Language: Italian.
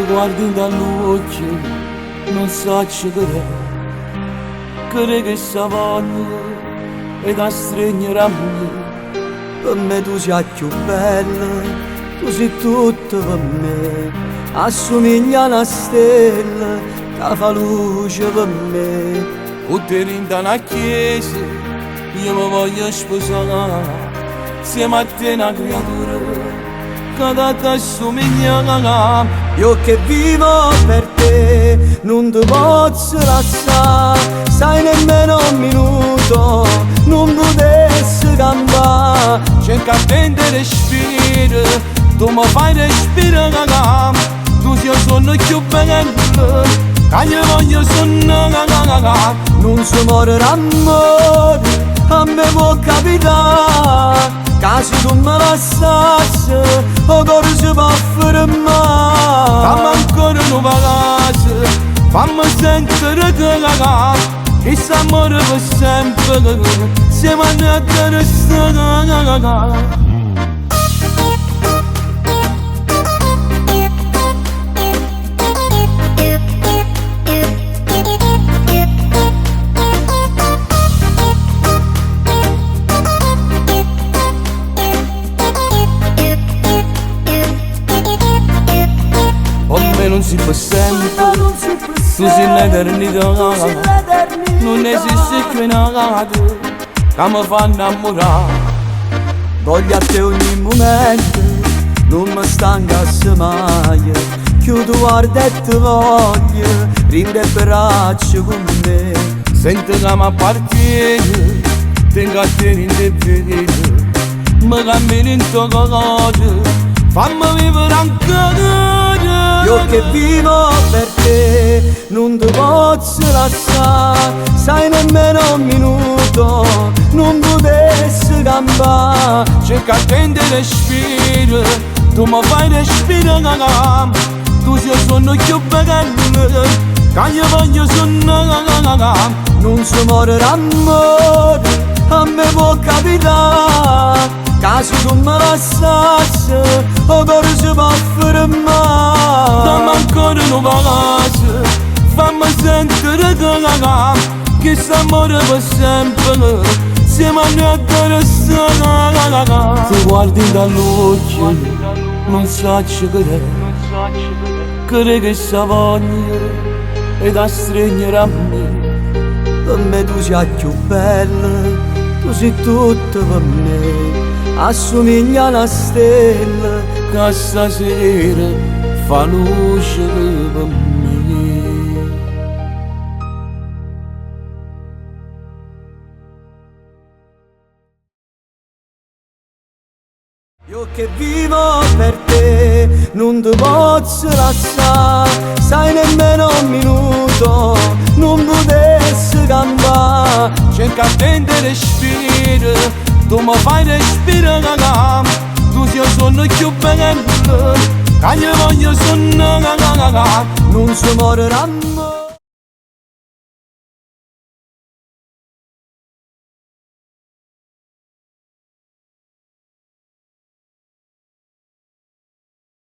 guardi dall'occhio, non so crede che sta voglia e da stringere a me. Per me tu sei più bella, tu sei tutto per me, assomiglia a una stella che fa luce per me. Tutti in una chiesa, io mi voglio sposare, siamo a te una creatura che da te assomiglia. Io che vivo per te, non ti posso lasciare, sai nemmeno un minuto, non potessi cambiare. Cerca a te respiro, tu mi fai respirare, tu sei il sonno più bello, che io voglio sonnare. Non si muore d'amore, a me può capitare, che se tu me lasciassi, o cuore si può fermare. Fammi ancora un palazzo, fammi sentire che s'amore per sempre, siamo andati a restare. Non si fa sempre, tu sei l'eternità, non esiste più nada che mi fa innamorare. Voglio a te ogni momento, non mi stancasse mai, chiudo guarda e ti voglio, rinde il braccio con me. Sento che mi appartiene, tengo a te in te vedo, mi cammino in tuo cuore, fammi vivere ancora. Io che vivo per te, non ti posso lasciare, sai nemmeno un minuto, non potessi cambiare. Cerca a te respiro, tu mi fai respirare, tu sei il sonno più bello, che io voglio sonnare. Non si muore d'amore, a me può capitare, che se tu me lasciassi, o cuore si può fermare. Dammi ancora un palazzo, fammi sentire che s'amore per sempre, siamo andati a restare. Ti guardi dall'occhio, non so crede che sta voglia e da stringere a me. Per me tu sei più bella, tu sei tutto per me, assomiglia a una stella che stasera fa luce per me. Io che vivo per te, non ti posso lasciare, sai nemmeno un minuto, non potessi cambiare. Cerca a te respiro, tu mi fai respirare, tu sei il sonno più bello, che io voglio sonnare. Non si muore d'amore.